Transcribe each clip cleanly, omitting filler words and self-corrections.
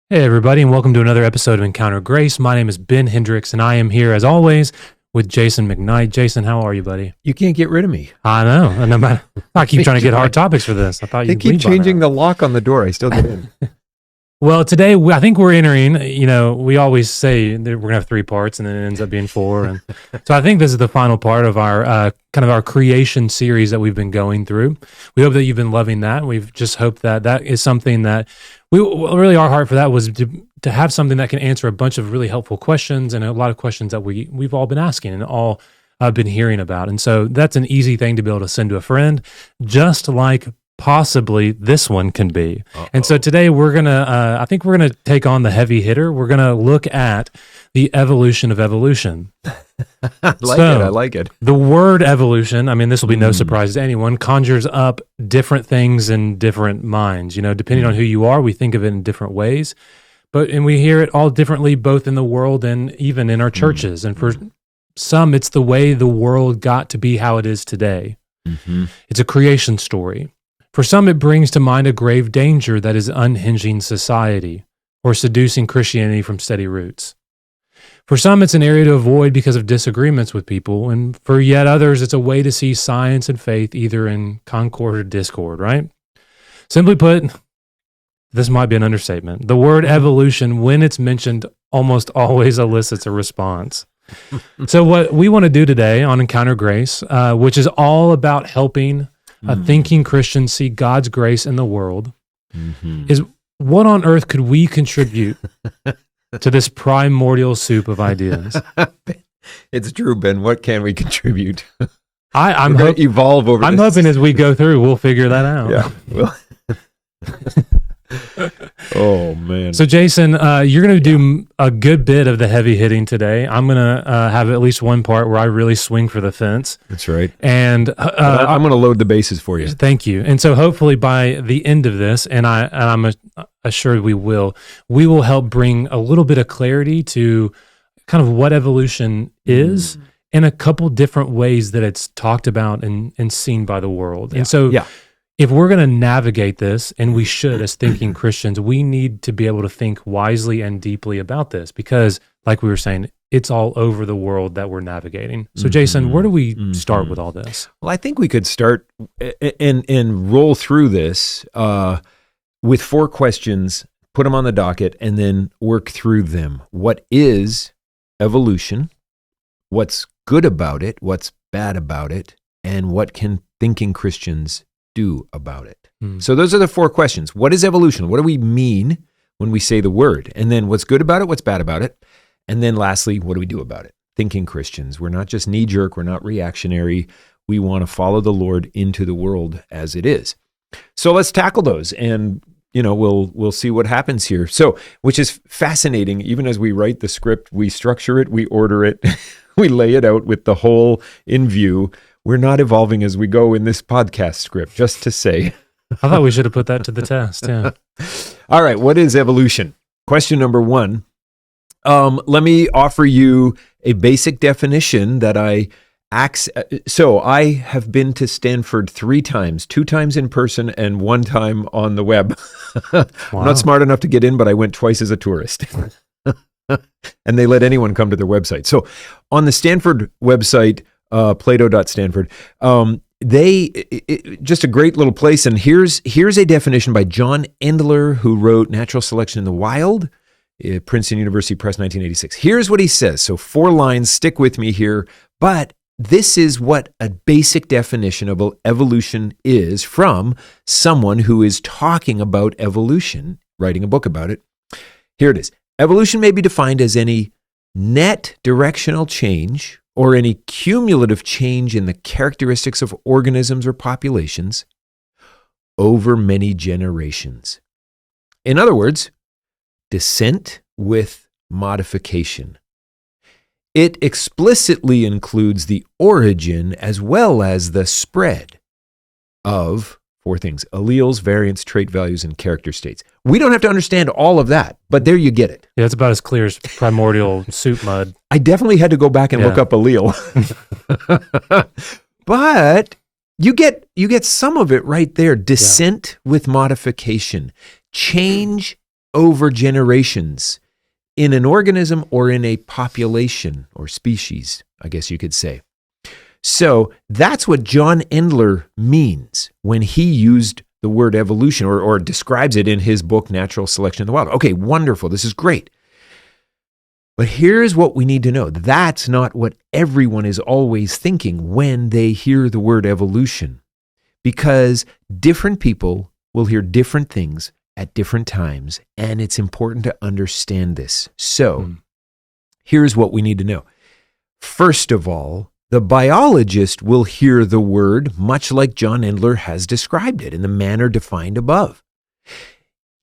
Hey, everybody, and welcome to another episode of Encounter Grace. My name is Ben Hendricks, and I am here, as always, with Jason McKnight. Jason, how are you, buddy? You can't get rid of me. I know. And no matter, I keep trying to get hard topics for this. I thought They you'd keep leave by changing now. the lock on the door. I still get in. Well, today, I think we're entering, we always say that we're going to have 3 parts, and then it ends up being 4. And so I think this is the final part of our kind of our creation series that we've been going through. We hope that you've been loving that. We've just hoped that that is something that really our heart for that was to have something that can answer a bunch of really helpful questions and a lot of questions that we've all been asking and all been hearing about. And so that's an easy thing to be able to send to a friend, just like possibly this one can be. Uh-oh. And so today I think we're gonna take on the heavy hitter. We're gonna look at the evolution of evolution. I like it. The word evolution, I mean, this will be no surprise to anyone, conjures up different things in different minds. Depending on who you are, we think of it in different ways. And we hear it all differently, both in the world and even in our churches. And for some, it's the way the world got to be how it is today. Mm-hmm. It's a creation story. For some, it brings to mind a grave danger that is unhinging society or seducing Christianity from steady roots. For some, it's an area to avoid because of disagreements with people, and for yet others, it's a way to see science and faith either in concord or discord, right? Simply put, this might be an understatement. The word evolution, when it's mentioned, almost always elicits a response. So what we want to do today on Encounter Grace, which is all about helping a thinking Christian see God's grace in the world, is what on earth could we contribute to this primordial soup of ideas? It's true, Ben. What can we contribute? I'm going to evolve over. I'm hoping as we go through, we'll figure that out. Yeah. Well. Oh man! So Jason, you're going to do a good bit of the heavy hitting today. I'm going to have at least one part where I really swing for the fence. That's right. And I'm going to load the bases for you. Thank you. And so hopefully by the end of this, and I'm assured we will help bring a little bit of clarity to kind of what evolution is in a couple different ways that it's talked about and seen by the world. Yeah. And so. Yeah. If we're going to navigate this, and we should as thinking Christians, we need to be able to think wisely and deeply about this because, like we were saying, it's all over the world that we're navigating. So, Jason, where do we start with all this? Well, I think we could start and roll through this with 4 questions, put them on the docket, and then work through them. What is evolution? What's good about it? What's bad about it? And what can thinking Christians do about it? So those are the 4 questions. What is evolution? What do we mean when we say the word? And then what's good about it? What's bad about it? And then lastly, what do we do about it? Thinking Christians. We're not just knee-jerk. We're not reactionary. We want to follow the Lord into the world as it is. So let's tackle those, and we'll see what happens here. So, which is fascinating. Even as we write the script, we structure it, we order it, we lay it out with the whole in view. We're not evolving as we go in this podcast script, just to say. I thought we should have put that to the test, yeah. All right, what is evolution? Question number 1. Let me offer you a basic definition that So I have been to Stanford 3 times, 2 times in person and 1 time on the web. Wow. I'm not smart enough to get in, but I went twice as a tourist. And they let anyone come to their website. So on the Stanford website, Plato.Stanford. Just a great little place. And here's a definition by John Endler, who wrote Natural Selection in the Wild, Princeton University Press, 1986. Here's what he says. So 4 lines, stick with me here. But this is what a basic definition of evolution is from someone who is talking about evolution, writing a book about it. Here it is. Evolution may be defined as any net directional change or any cumulative change in the characteristics of organisms or populations over many generations. In other words, descent with modification. It explicitly includes the origin as well as the spread of 4 things: alleles, variants, trait values, and character states. We don't have to understand all of that, but there you get it. Yeah, it's about as clear as primordial soup mud. I definitely had to go back and look up allele. But you get some of it right there. Descent with modification. Change over generations in an organism or in a population or species, I guess you could say. So that's what John Endler means when he used the word evolution or describes it in his book, Natural Selection in the Wild. Okay, wonderful. This is great. But here's what we need to know. That's not what everyone is always thinking when they hear the word evolution, because different people will hear different things at different times, and it's important to understand this. So here's what we need to know. First of all, the biologist will hear the word much like John Endler has described it in the manner defined above.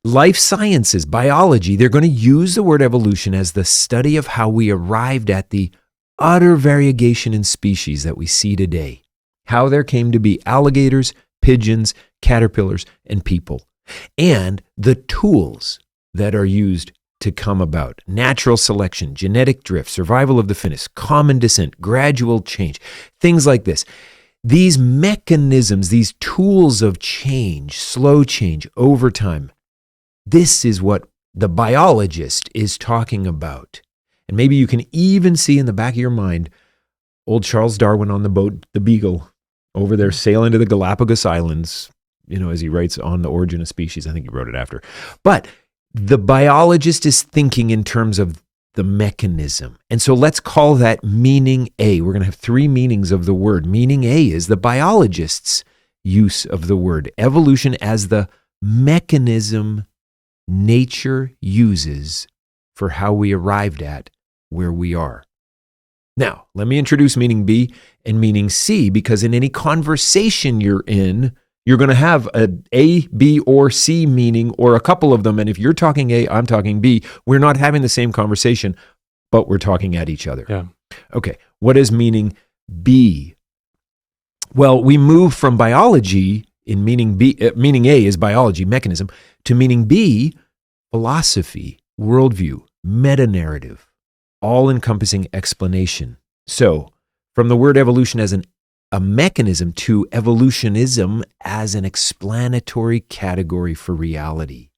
Life sciences, biology, they're going to use the word evolution as the study of how we arrived at the utter variegation in species that we see today. How there came to be alligators, pigeons, caterpillars, and people. And the tools that are used to come about. Natural selection, genetic drift, survival of the fittest, common descent, gradual change, things like this. These mechanisms, these tools of change, slow change over time, this is what the biologist is talking about. And maybe you can even see in the back of your mind old Charles Darwin on the boat, the Beagle, over there sailing to the Galapagos Islands, as he writes on the origin of species. I think he wrote it after. But the biologist is thinking in terms of the mechanism. And so let's call that meaning A. We're going to have three meanings of the word. Meaning A is the biologist's use of the word. Evolution as the mechanism nature uses for how we arrived at where we are. Now, let me introduce meaning B and meaning C, because in any conversation you're in, you're going to have an A, B, or C meaning, or a couple of them. And if you're talking A, I'm talking B, we're not having the same conversation, but we're talking at each other. Yeah. Okay, what is meaning B? Well, we move from biology in meaning B, meaning A is biology, mechanism, to meaning B, philosophy, worldview, meta-narrative, all-encompassing explanation. So, from the word evolution as a mechanism to evolutionism as an explanatory category for reality.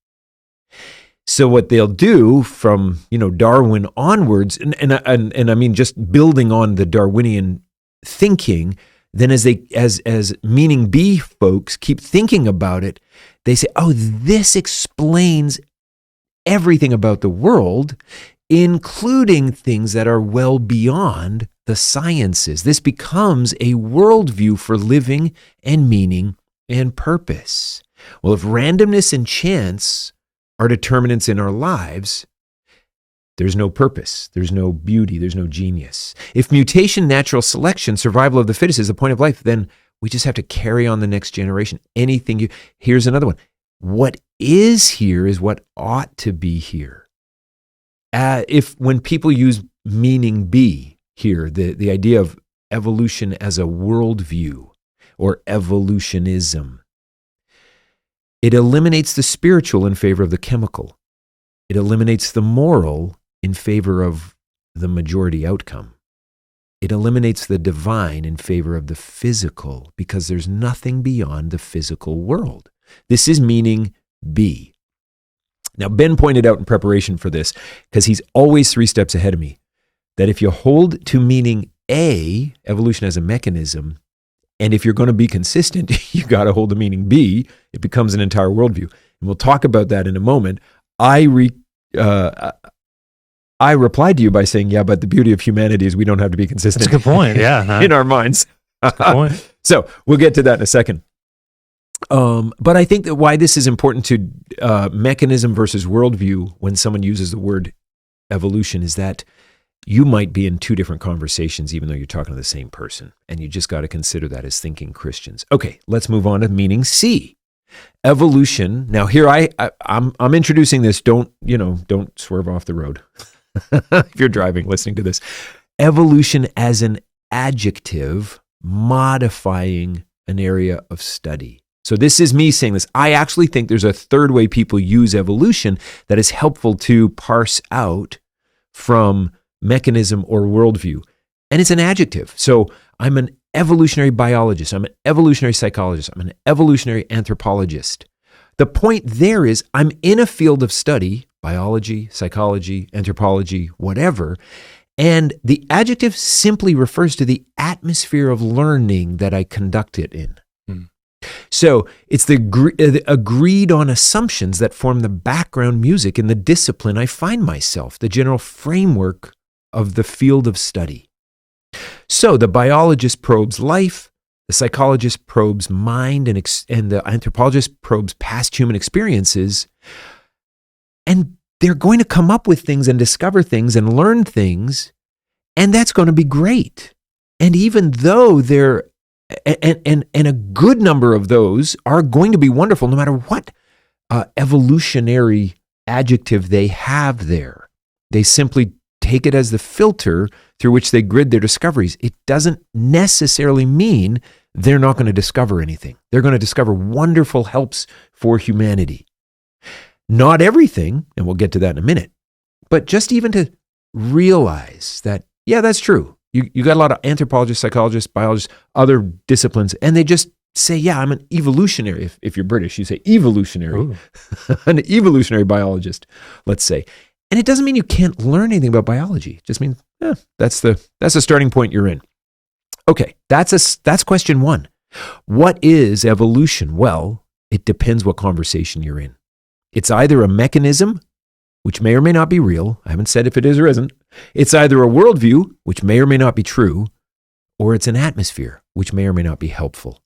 So what they'll do from Darwin onwards, and I mean just building on the Darwinian thinking, then as meaning B folks keep thinking about it, they say, oh, this explains everything about the world, including things that are well beyond the sciences. This becomes a worldview for living and meaning and purpose. Well, if randomness and chance are determinants in our lives, there's no purpose, there's no beauty, there's no genius. If mutation, natural selection, survival of the fittest is the point of life, then we just have to carry on the next generation. Here's another one. What is here is what ought to be here. When people use meaning B here, the idea of evolution as a worldview or evolutionism, it eliminates the spiritual in favor of the chemical. It eliminates the moral in favor of the majority outcome. It eliminates the divine in favor of the physical, because there's nothing beyond the physical world. This is meaning B. Now, Ben pointed out in preparation for this, because he's always 3 steps ahead of me, that if you hold to meaning A, evolution as a mechanism, and if you're going to be consistent, you got to hold the meaning B, it becomes an entire worldview. And we'll talk about that in a moment. I replied to you by saying, yeah, but the beauty of humanity is we don't have to be consistent. That's a good point, yeah. In our minds. That's a good point. So we'll get to that in a second. But I think that why this is important to mechanism versus worldview when someone uses the word evolution is that you might be in 2 different conversations even though you're talking to the same person. And you just got to consider that as thinking Christians. Okay, let's move on to meaning C. Evolution. Now here I'm introducing this. Don't swerve off the road if you're driving, listening to this. Evolution as an adjective modifying an area of study. So this is me saying this. I actually think there's a third way people use evolution that is helpful to parse out from mechanism or worldview. And it's an adjective. So I'm an evolutionary biologist. I'm an evolutionary psychologist. I'm an evolutionary anthropologist. The point there is I'm in a field of study, biology, psychology, anthropology, whatever, and the adjective simply refers to the atmosphere of learning that I conduct it in. So it's the agreed on assumptions that form the background music in the discipline I find myself, the general framework of the field of study. So the biologist probes life, the psychologist probes mind, and the anthropologist probes past human experiences, and they're going to come up with things and discover things and learn things, and that's going to be great. And even though they're and a good number of those are going to be wonderful, no matter what evolutionary adjective they have there. They simply take it as the filter through which they grid their discoveries. It doesn't necessarily mean they're not going to discover anything. They're going to discover wonderful helps for humanity. Not everything, and we'll get to that in a minute, but just even to realize that, yeah, that's true. You got a lot of anthropologists, psychologists, biologists, other disciplines, and they just say, yeah, I'm an evolutionary. If you're British, you say evolutionary. An evolutionary biologist, let's say. And it doesn't mean you can't learn anything about biology. It just means that's the starting point you're in. Okay, that's question one. What is evolution? Well, it depends what conversation you're in. It's either a mechanism, which may or may not be real. I haven't said if it is or isn't. It's either a worldview, which may or may not be true, or it's an atmosphere, which may or may not be helpful.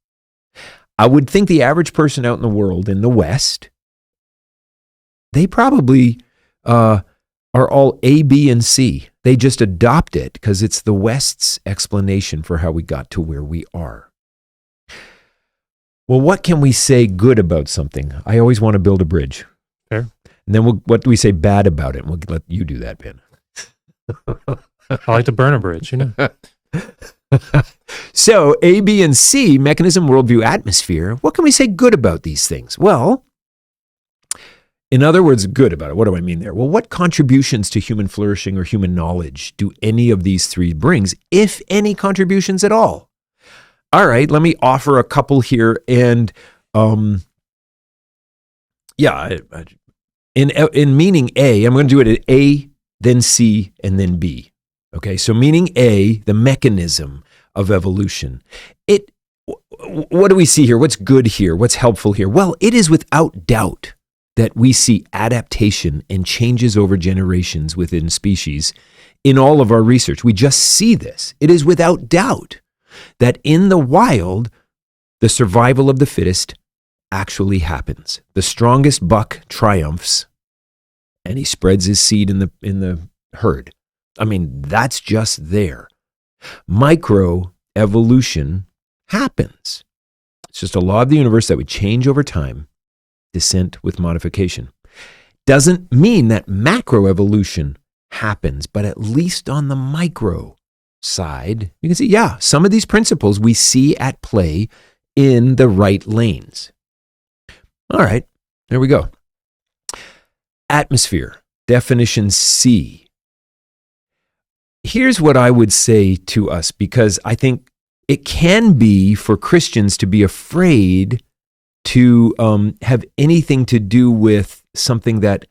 I would think the average person out in the world, in the West, they probably are all A, B, and C. They just adopt it because it's the West's explanation for how we got to where we are. Well, what can we say good about something? I always want to build a bridge. Fair. And then what do we say bad about it? And we'll let you do that, Ben. I like to burn a bridge, you know. So A, B, and C, mechanism, worldview, atmosphere. What can we say good about these things? Well, in other words, good about it. What do I mean there? Well, what contributions to human flourishing or human knowledge do any of these three brings, if any contributions at all? All right, let me offer a couple here. And in meaning A, I'm going to do it at A, then C, and then B. Okay, so meaning A, the mechanism of evolution. What do we see here? What's good here? What's helpful here? Well, it is without doubt that we see adaptation and changes over generations within species in all of our research. We just see this. It is without doubt that in the wild, the survival of the fittest actually happens. The strongest buck triumphs, and he spreads his seed in the herd. I mean, that's just there. Microevolution happens. It's just a law of the universe that would change over time, descent with modification. Doesn't mean that macroevolution happens, but at least on the micro side, you can see, some of these principles we see at play in the right lanes. All right, there we go. Atmosphere, definition C. Here's what I would say to us, because I think it can be for Christians to be afraid to have anything to do with something that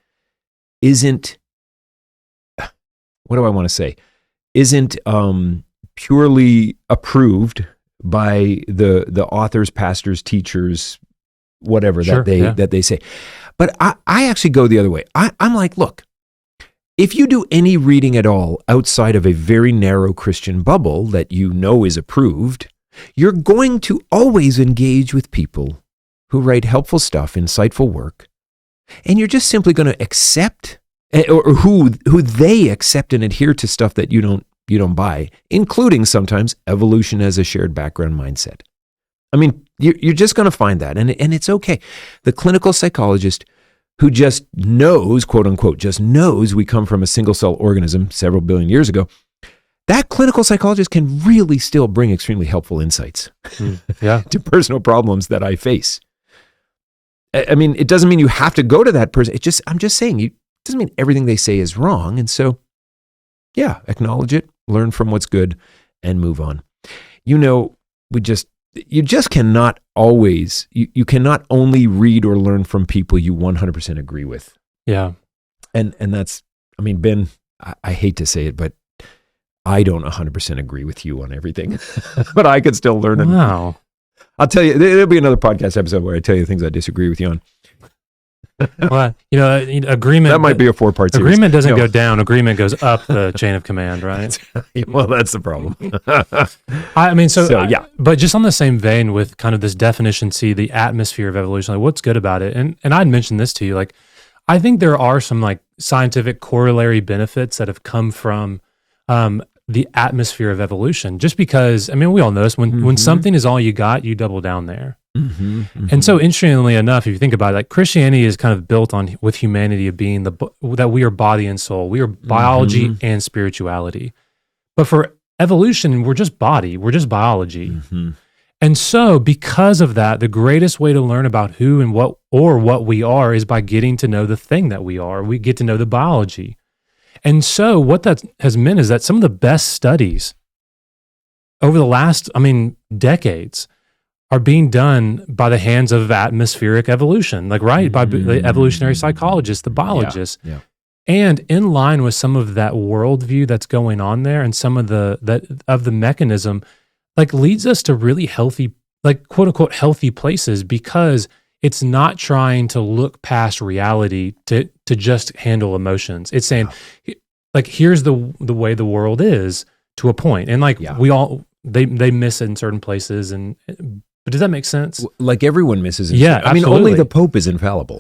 isn't, what do I want to say, isn't purely approved by the authors, pastors, teachers, whatever that they say. But I actually go the other way. I'm like, look, if you do any reading at all outside of a very narrow Christian bubble that you know is approved, you're going to always engage with people who write helpful stuff, insightful work, and you're just simply going to accept, or who they accept and adhere to stuff that you don't buy, including sometimes evolution as a shared background mindset. I mean, you're just going to find that, and it's okay. The clinical psychologist who just knows, quote unquote, just knows we come from a single cell organism several billion years ago, that clinical psychologist can really still bring extremely helpful insights to personal problems that I face. I mean, it doesn't mean you have to go to that person. I'm just saying, it doesn't mean everything they say is wrong. And so, acknowledge it, learn from what's good, and move on. You know, we just you just cannot always, you cannot only read or learn from people you 100% agree with. Yeah. And that's, I mean, Ben, I hate to say it, but I don't 100% agree with you on everything, but I could still learn. Wow. I'll tell you, there'll be another podcast episode where I tell you things I disagree with you on. Well, agreement. That might be a 4-part series. Agreement doesn't go down. Agreement goes up the chain of command, right? Well, that's the problem. I mean, yeah. But just on the same vein with kind of this definition, see the atmosphere of evolution, like what's good about it? And I'd mentioned this to you, like, I think there are some like scientific corollary benefits that have come from the atmosphere of evolution. Just because, I mean, we all know this, when something is all you got, you double down there. And so interestingly enough, if you think about it, like Christianity is kind of built on with humanity of being that we are body and soul. We are biology and spirituality. But for evolution, we're just body, we're just biology. And so because of that, the greatest way to learn about who and what we are is by getting to know the thing that we are. We get to know the biology. And so what that has meant is that some of the best studies over the last, decades are being done by the hands of atmospheric evolution, like, right, by the evolutionary psychologists, the biologists. Yeah. And in line with some of that worldview that's going on there and some of the mechanism, like, leads us to really healthy, like, quote unquote, healthy places, because it's not trying to look past reality to just handle emotions. It's saying, like, here's the way the world is to a point. And like they miss it in certain places. But does that make sense? Like everyone misses. I mean, only the Pope is infallible.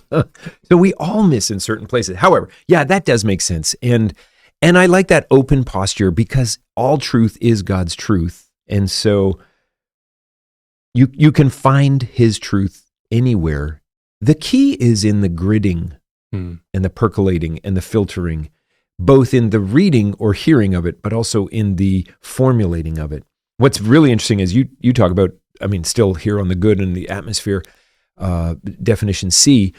So we all miss in certain places. However, that does make sense. And I like that open posture, because all truth is God's truth. And so you can find his truth anywhere. The key is in the gridding and the percolating and the filtering, both in the reading or hearing of it, but also in the formulating of it. What's really interesting is you talk about, still here on the good and the atmosphere, definition C,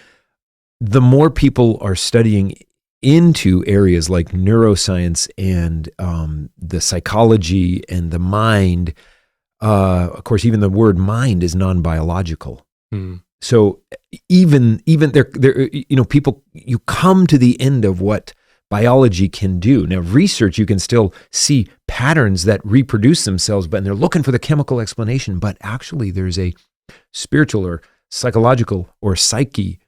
the more people are studying into areas like neuroscience and the psychology and the mind. Of course, even the word mind is non-biological. So even there, people, you come to the end of what biology can do. Now, research, you can still see patterns that reproduce themselves, but they're looking for the chemical explanation. But actually, there's a spiritual or psychological or psyche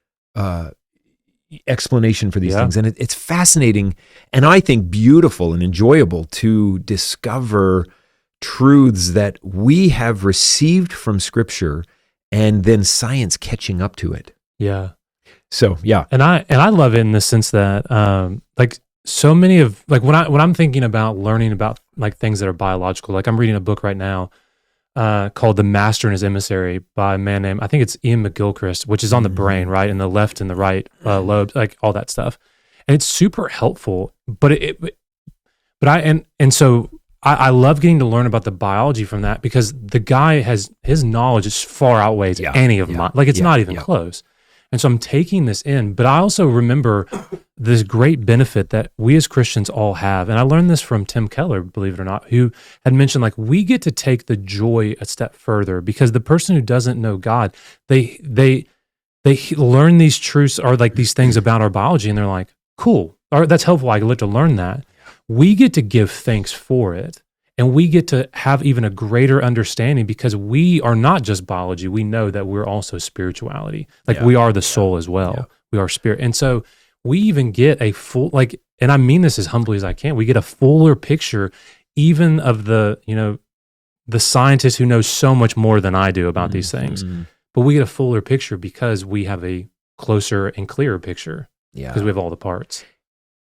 explanation for these things. And it's fascinating, and I think beautiful and enjoyable to discover truths that we have received from Scripture and then science catching up to it. Yeah. So, And I love it in the sense that like so many of, like, when I'm thinking about learning about like things that are biological, like I'm reading a book right now called The Master and His Emissary by a man named, I think it's Ian McGilchrist, which is on the brain, right? And the left and the right lobes, like all that stuff. And it's super helpful, so I love getting to learn about the biology from that, because the guy his knowledge is far outweighs any of mine. Like, it's not even close. And so I'm taking this in, but I also remember this great benefit that we as Christians all have. And I learned this from Tim Keller, believe it or not, who had mentioned, like, we get to take the joy a step further, because the person who doesn't know God, they learn these truths or like these things about our biology, and they're like, cool, or that's helpful. I get to learn that. We get to give thanks for it. And we get to have even a greater understanding, because we are not just biology. We know that we're also spirituality. Like, we are the soul as well. Yeah. We are spirit. And so we even get a full, like, and I mean this as humbly as I can, we get a fuller picture even of the scientist who knows so much more than I do about these things. But we get a fuller picture because we have a closer and clearer picture. Yeah. Because we have all the parts.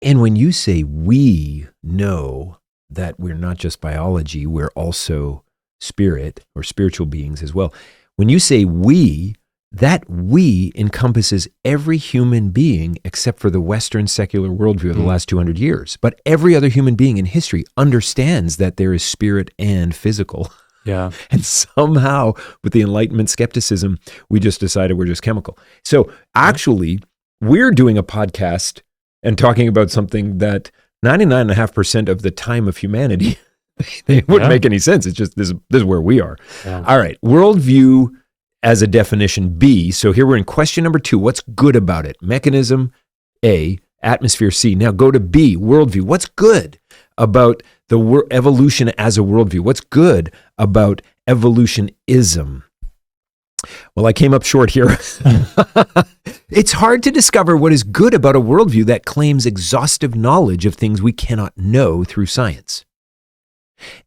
And when you say we know that we're not just biology, we're also spirit or spiritual beings as well. When you say we, that we encompasses every human being except for the Western secular worldview of the last 200 years. But every other human being in history understands that there is spirit and physical. Yeah. And somehow with the Enlightenment skepticism, we just decided we're just chemical. So actually, we're doing a podcast and talking about something that 99.5% of the time of humanity They wouldn't Yeah. make any sense. It's just this is where we are. Yeah. All right. Worldview as a definition, B. So here we're in question number 2. What's good about it? Mechanism, A. Atmosphere, C. Now go to B. Worldview. What's good about the evolution as a worldview? What's good about evolutionism? Well, I came up short here. It's hard to discover what is good about a worldview that claims exhaustive knowledge of things we cannot know through science.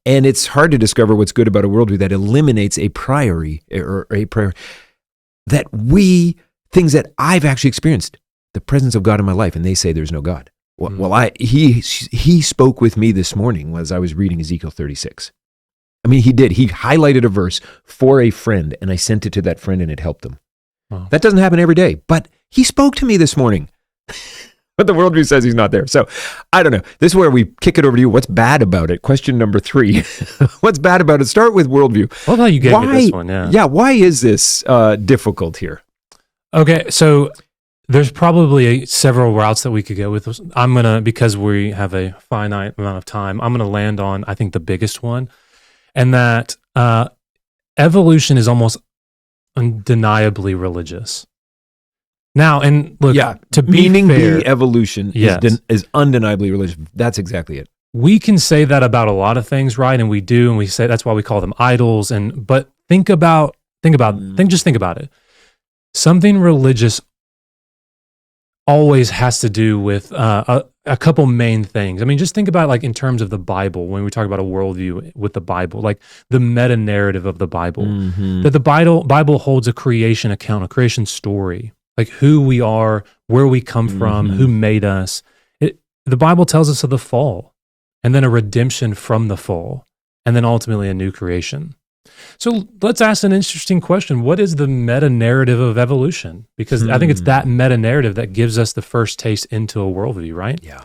And it's hard to discover what's good about a worldview that eliminates a priori, things that I've actually experienced, the presence of God in my life, and they say there's no God. Well, he spoke with me this morning as I was reading Ezekiel 36. I mean, he did. He highlighted a verse for a friend, and I sent it to that friend, and it helped them. Wow. That doesn't happen every day, but he spoke to me this morning. But the worldview says he's not there. So I don't know. This is where we kick it over to you. What's bad about it? Question number 3. What's bad about it? Start with worldview. Well, how you gave me this one, yeah. Yeah, why is this difficult here? Okay, so there's probably several routes that we could go with this. I'm going to, because we have a finite amount of time, I'm going to land on, I think, the biggest one, and that evolution is almost undeniably religious. Now, and look, to be meaning fair, the evolution is undeniably religious. That's exactly it. we can say that about a lot of things, right? And we do, and we say that's why we call them idols. But think about it. Something religious always has to do with a couple main things. I mean, just think about like in terms of the Bible, when we talk about a worldview with the Bible, like the meta narrative of the Bible, that the Bible holds a creation account, a creation story, like who we are, where we come from, who made us. The Bible tells us of the fall, and then a redemption from the fall, and then ultimately a new creation. So let's ask an interesting question. What is the meta-narrative of evolution? Because I think it's that meta-narrative that gives us the first taste into a worldview, right? Yeah.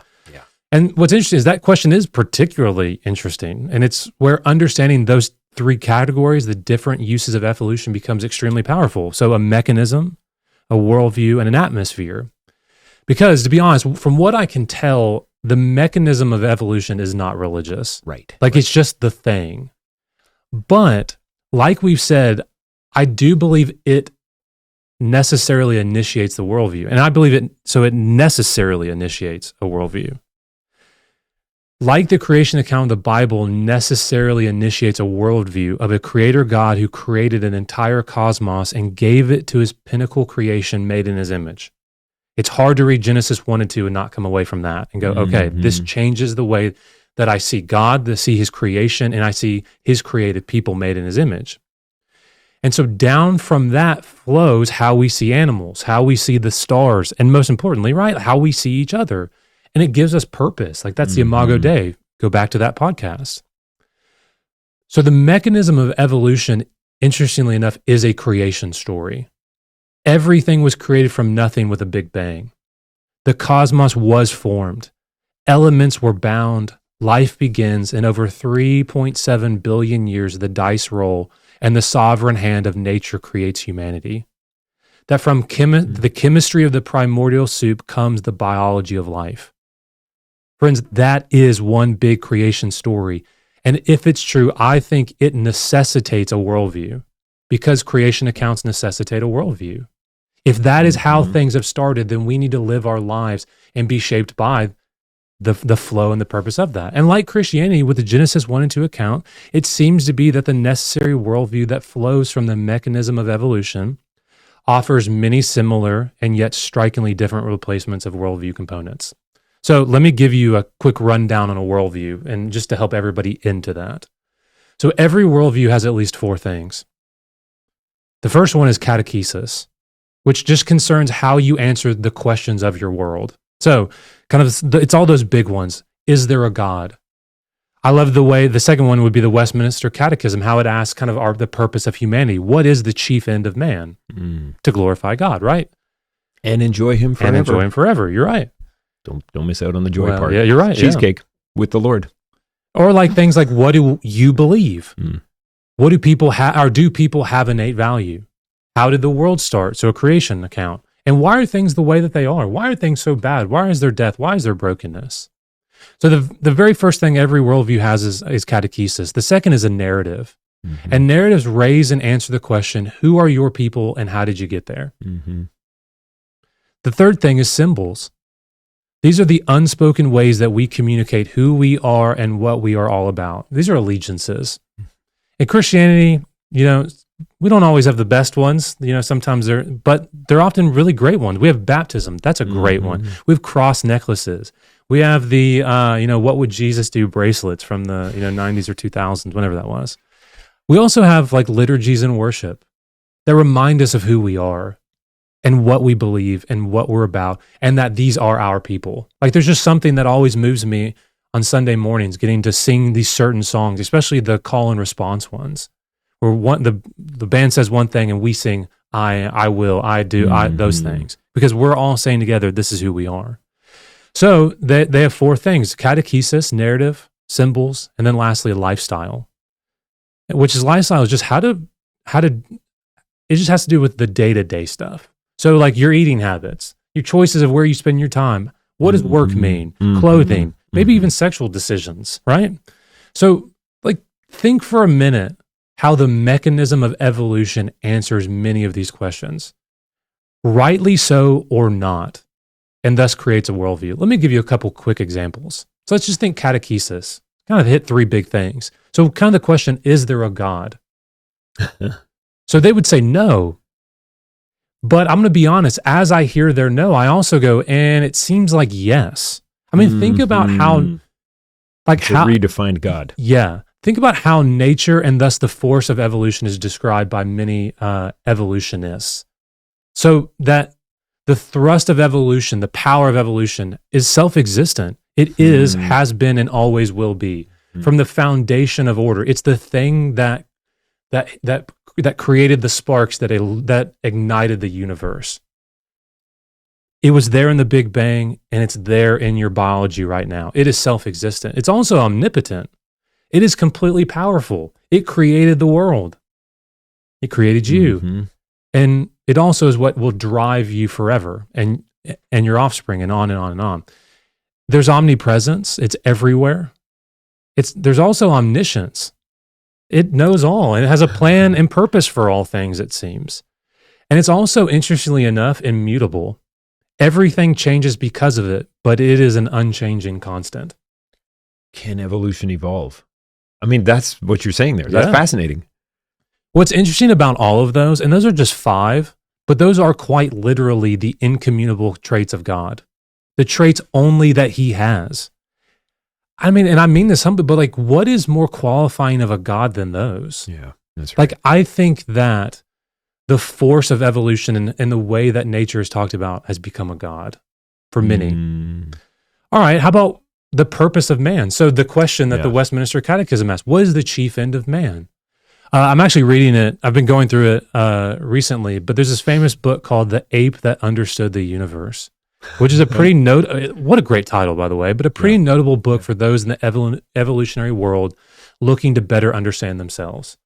And what's interesting is that question is particularly interesting. And it's where understanding those 3 categories, the different uses of evolution, becomes extremely powerful. So a mechanism, a worldview, and an atmosphere. Because to be honest, from what I can tell, the mechanism of evolution is not religious. Right. It's just the thing. But like we've said, I do believe it necessarily initiates the worldview. And I believe it necessarily initiates a worldview. Like the creation account of the Bible necessarily initiates a worldview of a creator God who created an entire cosmos and gave it to his pinnacle creation made in his image. It's hard to read Genesis 1 and 2 and not come away from that and go, okay, this changes the way that I see God, to see his creation, and I see his created people made in his image. And so down from that flows how we see animals, how we see the stars, and most importantly, right, how we see each other. And it gives us purpose. Like that's the Imago Dei. Go back to that podcast. So the mechanism of evolution, interestingly enough, is a creation story. Everything was created from nothing with a big bang. The cosmos was formed. Elements were bound. Life begins, and over 3.7 billion years, the dice roll, and the sovereign hand of nature creates humanity. That from the chemistry of the primordial soup comes the biology of life. Friends, that is one big creation story. And if it's true, I think it necessitates a worldview, because creation accounts necessitate a worldview. If that is how things have started, then we need to live our lives and be shaped by the flow and the purpose of that. And like Christianity, with the Genesis 1 and 2 account, it seems to be that the necessary worldview that flows from the mechanism of evolution offers many similar and yet strikingly different replacements of worldview components. So let me give you a quick rundown on a worldview, and just to help everybody into that. So every worldview has at least 4 things. The first one is catechesis, which just concerns how you answer the questions of your world. So it's all those big ones. Is there a God? I love the way the second one would be the Westminster Catechism, how it asks the purpose of humanity. What is the chief end of man? To glorify God, right? And enjoy him forever. And enjoy him forever. You're right. Don't miss out on the joy part. Yeah, you're right. Cheesecake with the Lord. Or like things like, what do you believe? What do people have, or do people have innate value? How did the world start? So a creation account. And why are things the way that they are? Why are things so bad? Why is there death? Why is there brokenness? So the very first thing every worldview has is catechesis. The second is a narrative. Mm-hmm. And narratives raise and answer the question, who are your people and how did you get there? Mm-hmm. The third thing is symbols. These are the unspoken ways that we communicate who we are and what we are all about. These are allegiances. In Christianity, we don't always have the best ones. Sometimes but they're often really great ones. We have baptism. That's a great one. We have cross necklaces. We have the, what would Jesus do bracelets from the 90s or 2000s, whenever that was. We also have like liturgies and worship that remind us of who we are and what we believe and what we're about, and that these are our people. Like there's just something that always moves me on Sunday mornings, getting to sing these certain songs, especially the call and response ones, where the band says one thing and we sing, I will, I do, those things, because we're all saying together, this is who we are. So they have four things: catechesis, narrative, symbols, and then lastly, lifestyle. Which is lifestyle is just how to it just has to do with the day-to-day stuff. So like your eating habits, your choices of where you spend your time, what does work mean, clothing, maybe even sexual decisions, right? So like think for a minute how the mechanism of evolution answers many of these questions, rightly so or not, and thus creates a worldview. Let me give you a couple quick examples. So let's just think catechesis. Kind of hit three big things. So kind of the question, is there a God? So they would say no. But I'm going to be honest, as I hear their no, I also go, and it seems like yes. I mean, think about how redefined God. Yeah. Think about how nature and thus the force of evolution is described by many evolutionists. So that the thrust of evolution, the power of evolution is self-existent. It is, has been, and always will be. From the foundation of order. It's the thing that created the sparks that ignited the universe. It was there in the Big Bang, and it's there in your biology right now. It is self-existent. It's also omnipotent. It is completely powerful. It created the world. It created you. And it also is what will drive you forever and your offspring, and on and on and on. There's omnipresence. It's everywhere. There's also omniscience. It knows all, and it has a plan and purpose for all things, it seems. And it's also, interestingly enough, immutable. Everything changes because of it, but it is an unchanging constant. Can evolution evolve? I mean, that's what you're saying there. That's fascinating. What's interesting about all of those, and those are just 5, but those are quite literally the incommunicable traits of God. The traits only that he has. I mean, and I mean this humbly, but like, what is more qualifying of a God than those? Yeah, that's right. Like, I think that the force of evolution and the way that nature is talked about has become a God for many. All right, how about the purpose of man? So the question that the Westminster Catechism asks, what is the chief end of man? I'm actually reading it. I've been going through it recently, but there's this famous book called The Ape That Understood the Universe, which is a pretty what a great title, by the way, but a pretty notable book for those in the evolutionary world looking to better understand themselves.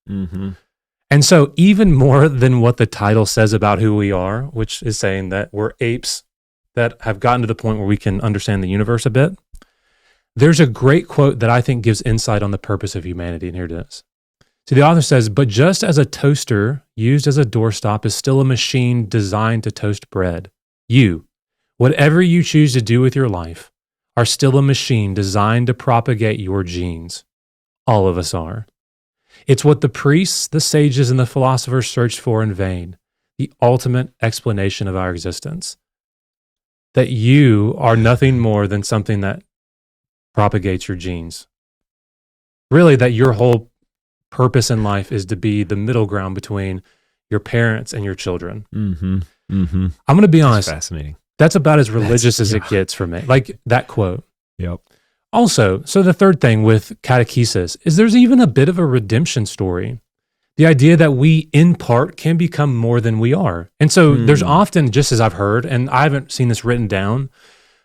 And so even more than what the title says about who we are, which is saying that we're apes that have gotten to the point where we can understand the universe a bit, there's a great quote that I think gives insight on the purpose of humanity, and here it is. So the author says, but just as a toaster used as a doorstop is still a machine designed to toast bread, you, whatever you choose to do with your life, are still a machine designed to propagate your genes. All of us are. It's what the priests, the sages, and the philosophers searched for in vain, the ultimate explanation of our existence. That you are nothing more than something that propagates your genes. Really, that your whole purpose in life is to be the middle ground between your parents and your children. I'm going to be honest. Fascinating. That's about as religious as it gets for me. Like that quote. Yep. Also, so the third thing with catechesis is there's even a bit of a redemption story. The idea that we, in part, can become more than we are. And so there's often, just as I've heard, and I haven't seen this written down,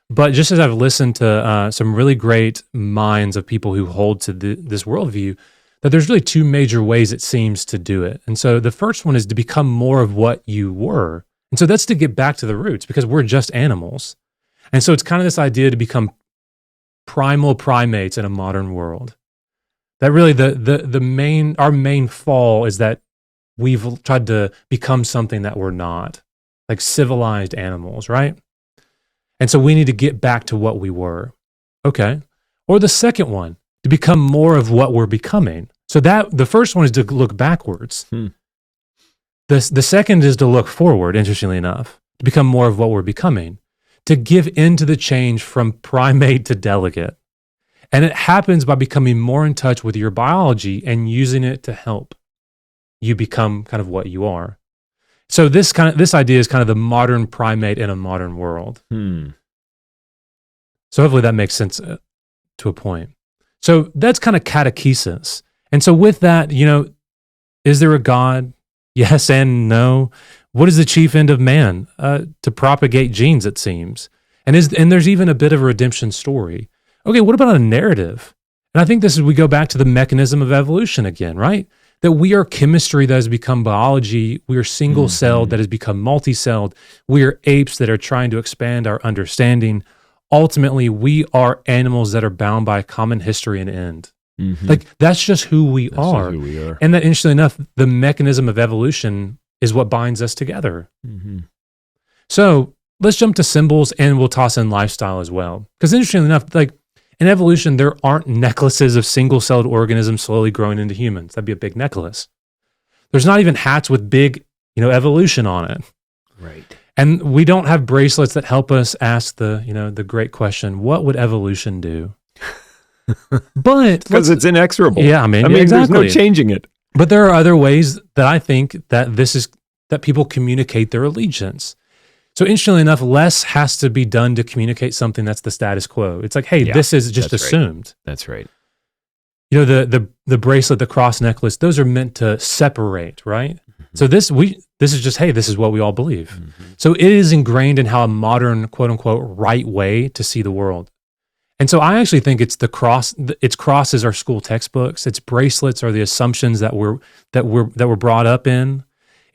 but just as I've listened to some really great minds of people who hold to this worldview, that there's really 2 major ways it seems to do it. And so the first one is to become more of what you were. And so that's to get back to the roots, because we're just animals. And so it's kind of this idea to become primal primates in a modern world. That really our main fall is that we've tried to become something that we're not, like civilized animals, right? And so we need to get back to what we were. Okay. Or the second one, to become more of what we're becoming. So that the first one is to look backwards. The second is to look forward, interestingly enough, to become more of what we're becoming, to give into the change from primate to delegate. And it happens by becoming more in touch with your biology and using it to help you become kind of what you are. So this idea is kind of the modern primate in a modern world. So hopefully that makes sense to a point. So that's kind of catechesis. And so with that, is there a God? Yes and no. What is the chief end of man? To propagate genes, it seems. And there's even a bit of a redemption story. Okay, what about a narrative? And I think we go back to the mechanism of evolution again, right? That we are chemistry that has become biology. We are single-celled that has become multi-celled. We are apes that are trying to expand our understanding. Ultimately, we are animals that are bound by a common history and end. Like, that's just who we are. And that, interestingly enough, the mechanism of evolution is what binds us together. So let's jump to symbols, and we'll toss in lifestyle as well. Because interestingly enough, like in evolution, there aren't necklaces of single-celled organisms slowly growing into humans. That'd be a big necklace. There's not even hats with big, evolution on it. Right. And we don't have bracelets that help us ask the great question, what would evolution do? But because it's inexorable. Yeah, I mean, exactly. There's no changing it. But there are other ways that I think that people communicate their allegiance. So interestingly enough, less has to be done to communicate something that's the status quo. It's like, hey, this is just assumed. That's right. The bracelet, the cross necklace, those are meant to separate, right? So this is just, hey, this is what we all believe. So it is ingrained in how a modern, quote unquote, right way to see the world. And so I actually think it's the cross. Its crosses are school textbooks. Its bracelets are the assumptions that we're brought up in.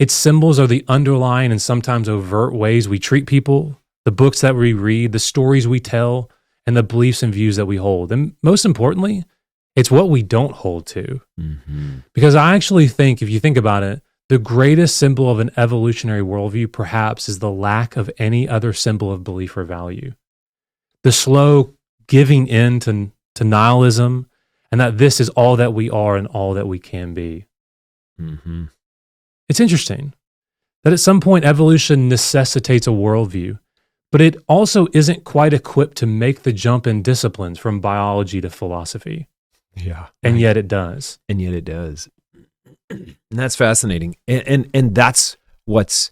Its symbols are the underlying and sometimes overt ways we treat people, the books that we read, the stories we tell, and the beliefs and views that we hold. And most importantly, it's what we don't hold to. Because I actually think, if you think about it, the greatest symbol of an evolutionary worldview perhaps is the lack of any other symbol of belief or value. The slow giving in to nihilism, and that this is all that we are and all that we can be. It's interesting that at some point evolution necessitates a worldview, but it also isn't quite equipped to make the jump in disciplines from biology to philosophy. Yeah. And yet it does. And yet it does. And that's fascinating. And that's what's,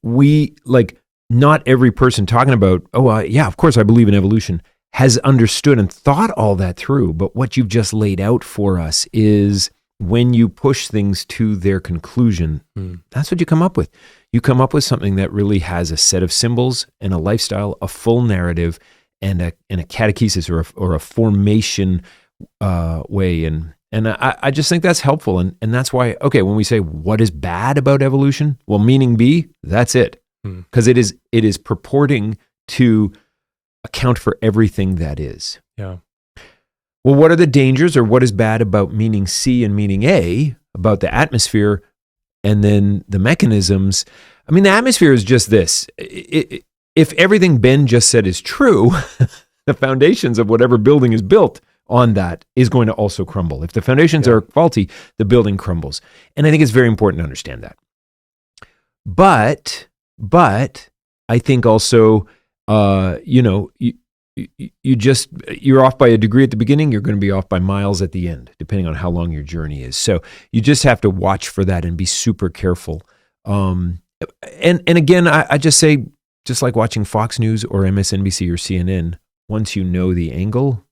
we like, not every person talking about, yeah, of course I believe in evolution, has understood and thought all that through. But what you've just laid out for us is when you push things to their conclusion, that's what you come up with. You come up with something that really has a set of symbols and a lifestyle, a full narrative, and a catechesis or a formation way. And I just think that's helpful. And that's why, okay, when we say what is bad about evolution, well, meaning B, that's it. Because it is purporting to account for everything that is. Yeah. Well, what are the dangers, or what is bad about meaning C and meaning A, about the atmosphere and then the mechanisms? I mean, the atmosphere is just this. If everything Ben just said is true, the foundations of whatever building is built on that is going to also crumble. If the foundations are faulty, the building crumbles. And I think it's very important to understand that. But I think also, you're off by a degree at the beginning, you're going to be off by miles at the end, depending on how long your journey is. So you just have to watch for that and be super careful. And again, I just say, just like watching Fox News or MSNBC or CNN, once you know the angle,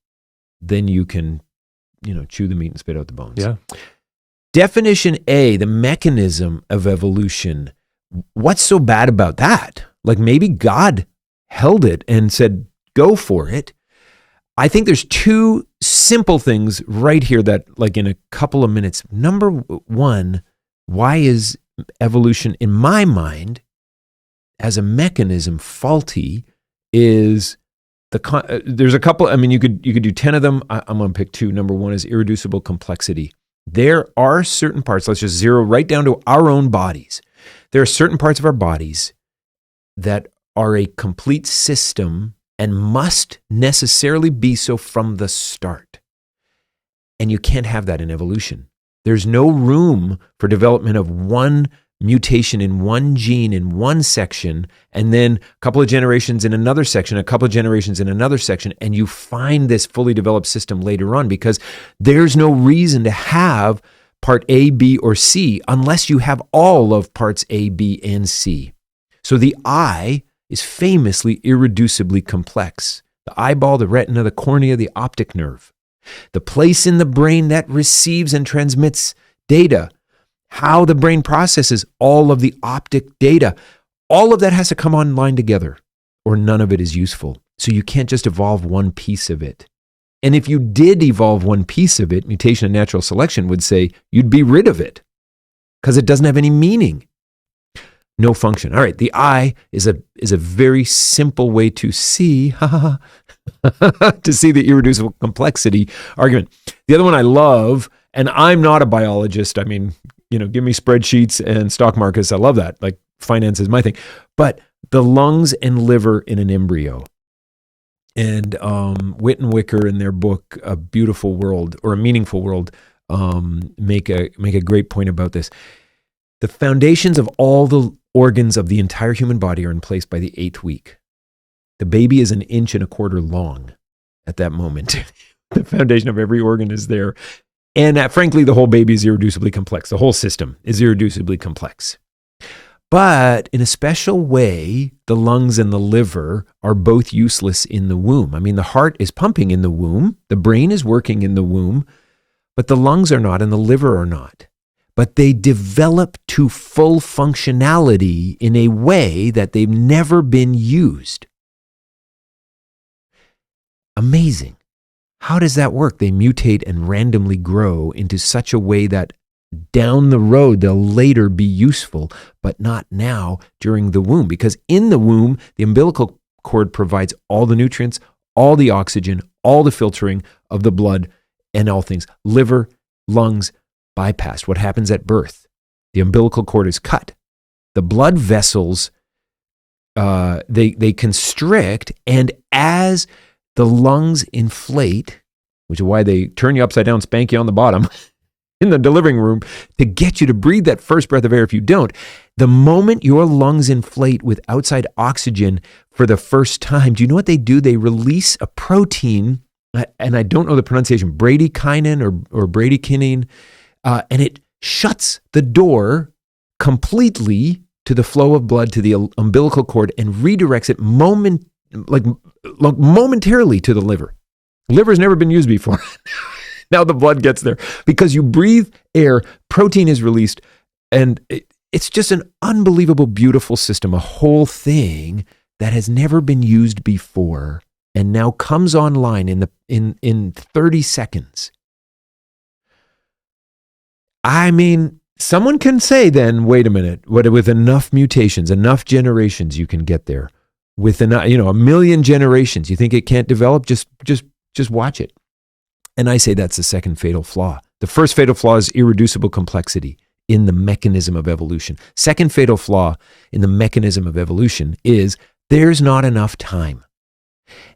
then you can, chew the meat and spit out the bones. Yeah. Definition A, the mechanism of evolution. What's so bad about that? Like maybe God held it and said, go for it. I think there's two simple things right here that, like, in a couple of minutes. Number one, why is evolution, in my mind, as a mechanism faulty, is there's a couple. I mean, you could do 10 of them. I'm going to pick two. Number one is irreducible complexity. There are certain parts. Let's just zero right down to our own bodies. There are certain parts of our bodies that are a complete system and must necessarily be so from the start. And you can't have that in evolution. There's no room for development of one mutation in one gene in one section, and then a couple of generations in another section, a couple of generations in another section, and you find this fully developed system later on, because there's no reason to have part A, B, or C unless you have all of parts A, B, and C. So the eye is famously irreducibly complex. The eyeball, the retina, the cornea, the optic nerve. The place in the brain that receives and transmits data, how the brain processes all of the optic data, all of that has to come online together, or none of it is useful. So you can't just evolve one piece of it. And if you did evolve one piece of it, mutation and natural selection would say you'd be rid of it because it doesn't have any meaning. No function. All right, the eye is a very simple way to see to see the irreducible complexity argument. The other one I love, and I'm not a biologist. I mean, give me spreadsheets and stock markets. I love that. Like, finance is my thing. But the lungs and liver in an embryo. And Witt and Wicker in their book, A Beautiful World or A Meaningful World, make a great point about this. The foundations of all the organs of the entire human body are in place by the 8th week. The baby is 1.25 inches long at that moment. The foundation of every organ is there. And frankly, the whole baby is irreducibly complex. The whole system is irreducibly complex. But in a special way, the lungs and the liver are both useless in the womb. I mean, the heart is pumping in the womb. The brain is working in the womb. But the lungs are not and the liver are not. But they develop to full functionality in a way that they've never been used. Amazing. How does that work? They mutate and randomly grow into such a way that down the road they'll later be useful, but not now during the womb. Because in the womb, the umbilical cord provides all the nutrients, all the oxygen, all the filtering of the blood and all things. Liver, lungs, bypassed. What happens at birth? The umbilical cord is cut. The blood vessels, they constrict, and as the lungs inflate, which is why they turn you upside down, spank you on the bottom in the delivering room to get you to breathe that first breath of air if you don't. The moment your lungs inflate with outside oxygen for the first time, do you know what they do? They release a protein, and I don't know the pronunciation, bradykinin or bradykinin, and it shuts the door completely to the flow of blood to the umbilical cord and redirects it momentarily to the liver. Liver's never been used before. Now the blood gets there because you breathe air, protein is released, and it's just an unbelievable, beautiful system, a whole thing that has never been used before and now comes online in 30 seconds. I mean, someone can say then, wait a minute, with enough mutations, enough generations, you can get there. With enough, 1 million generations, you think it can't develop? Just watch it. And I say that's the second fatal flaw. The first fatal flaw is irreducible complexity in the mechanism of evolution. Second fatal flaw in the mechanism of evolution is there's not enough time.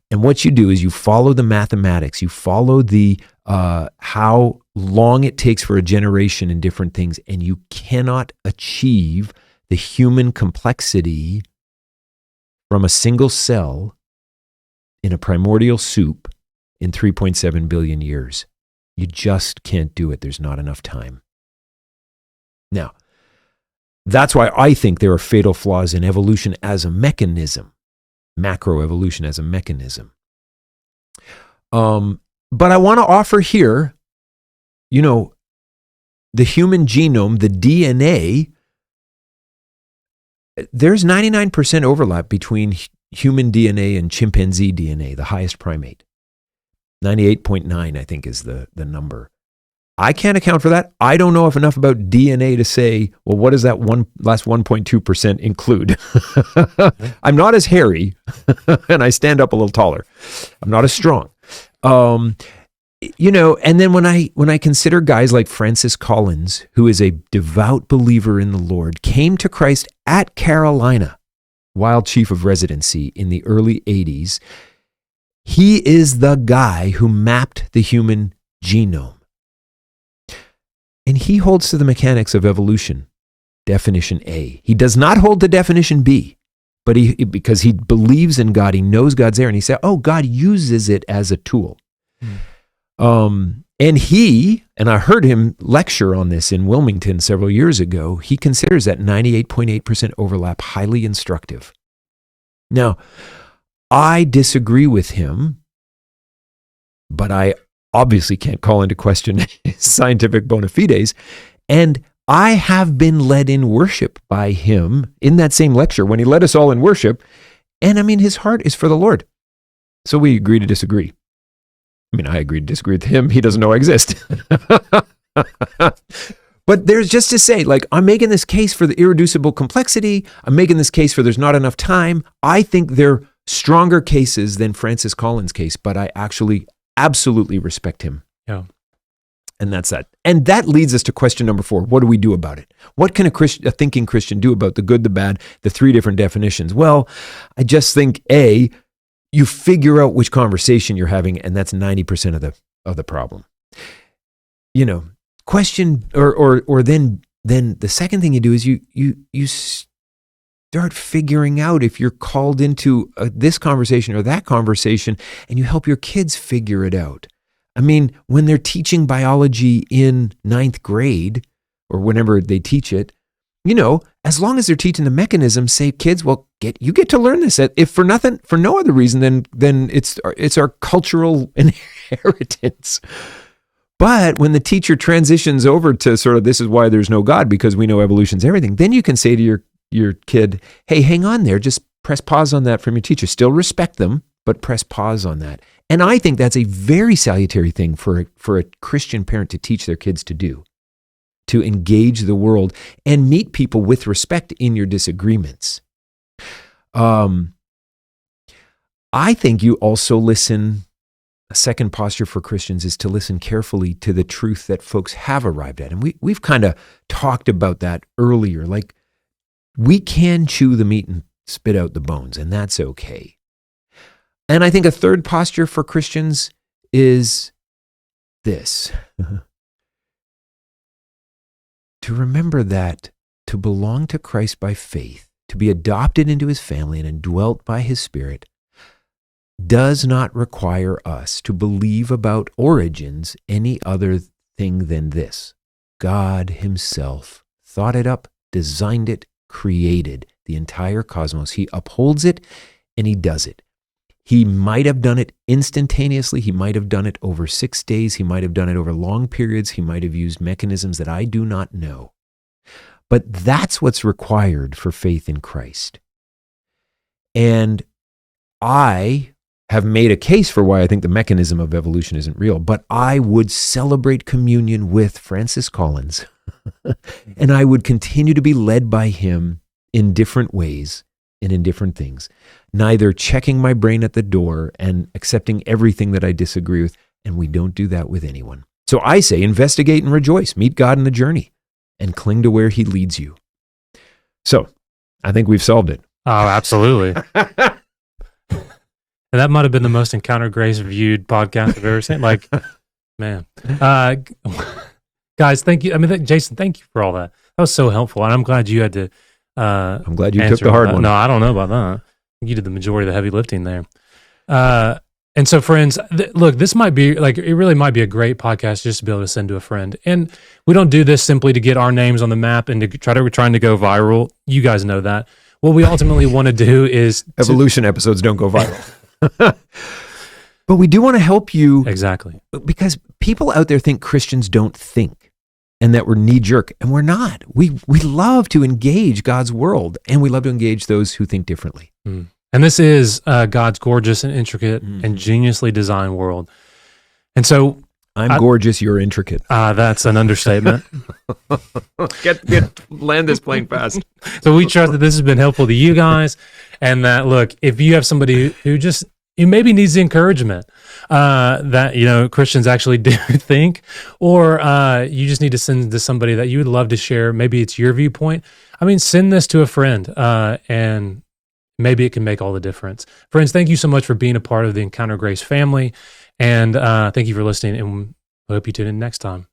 And what you do is you follow the mathematics, you follow the how long it takes for a generation in different things, and you cannot achieve the human complexity from a single cell in a primordial soup in 3.7 billion years. You just can't do it. There's not enough time. Now, that's why I think there are fatal flaws in evolution as a mechanism, macroevolution as a mechanism. But I want to offer here, the human genome, the DNA, there's 99% overlap between human DNA and chimpanzee DNA, the highest primate. 98.9, I think, is the number. I can't account for that. I don't know enough about DNA to say, well, what does that last 1.2% include? I'm not as hairy, and I stand up a little taller. I'm not as strong. And then when I consider guys like Francis Collins, who is a devout believer in the Lord, came to Christ at Carolina while chief of residency in the early 80s, he is the guy who mapped the human genome. And he holds to the mechanics of evolution, definition A. He does not hold to definition B, but because he believes in God, he knows God's there, and he said, oh, God uses it as a tool. And I heard him lecture on this in Wilmington several years ago, he considers that 98.8% overlap highly instructive. Now, I disagree with him, but I obviously can't call into question his scientific bona fides. And I have been led in worship by him in that same lecture when he led us all in worship. And I mean, his heart is for the Lord. So we agree to disagree. I mean, I agree to disagree with him. He doesn't know I exist. But there's just to say, like, I'm making this case for the irreducible complexity. I'm making this case for there's not enough time. I think they're stronger cases than Francis Collins' case, but I actually absolutely respect him. Yeah. And that's that. And that leads us to question number 4. What do we do about it? What can a thinking Christian do about the good, the bad, the 3 different definitions? Well, I just think, A, you figure out which conversation you're having, and that's 90% of the problem. Question, or then the second thing you do is you start figuring out if you're called into this conversation or that conversation, and you help your kids figure it out. I mean, when they're teaching biology in 9th grade or whenever they teach it, as long as they're teaching the mechanism, say, kids, well, you get to learn this. If for no other reason than it's our cultural inheritance. But when the teacher transitions over to sort of, this is why there's no God, because we know evolution's everything, then you can say to your kid, hey, hang on there, just press pause on that from your teacher. Still respect them, but press pause on that. And I think that's a very salutary thing for a Christian parent to teach their kids to do, to engage the world and meet people with respect in your disagreements. I think you also listen. A second posture for Christians is to listen carefully to the truth that folks have arrived at. And we've kind of talked about that earlier. Like, we can chew the meat and spit out the bones, and that's okay. And I think a third posture for Christians is this. To remember that to belong to Christ by faith, to be adopted into his family and indwelt by his Spirit, does not require us to believe about origins any other thing than this. God himself thought it up, designed it, created the entire cosmos. He upholds it and he does it. He might have done it instantaneously. He might have done it over 6 days. He might have done it over long periods. He might have used mechanisms that I do not know. But that's what's required for faith in Christ. And I have made a case for why I think the mechanism of evolution isn't real, but I would celebrate communion with Francis Collins, and I would continue to be led by him in different ways and in different things, neither checking my brain at the door and accepting everything that I disagree with, and we don't do that with anyone. So I say, investigate and rejoice, meet God in the journey, and cling to where he leads you. So I think we've solved it. Oh, absolutely. And that might have been the most Encounter Grace reviewed podcast I've ever seen. Like, man. Guys, thank you. I mean, Jason, thank you for all that. That was so helpful. And I'm glad you had to I'm glad you took the hard one. No, I don't know about that. You did the majority of the heavy lifting there. And so, friends, look, this might be like, it really might be a great podcast just to be able to send to a friend. And we don't do this simply to get our names on the map and we're trying to go viral. You guys know that. What we ultimately want to do is evolution episodes don't go viral. But we do want to help you. Exactly. Because people out there think Christians don't think and that we're knee-jerk, and we're not. We love to engage God's world, and we love to engage those who think differently. Mm. And this is God's gorgeous and intricate and geniusly designed world. And so I'm gorgeous, you're intricate. That's an understatement. Land this plane fast. So we trust that this has been helpful to you guys, and that, look, if you have somebody who maybe needs the encouragement that Christians actually do think, or you just need to send to somebody that you would love to share. Maybe it's your viewpoint. I mean, send this to a friend, and maybe it can make all the difference. Friends, thank you so much for being a part of the Encounter Grace family, and thank you for listening. And we hope you tune in next time.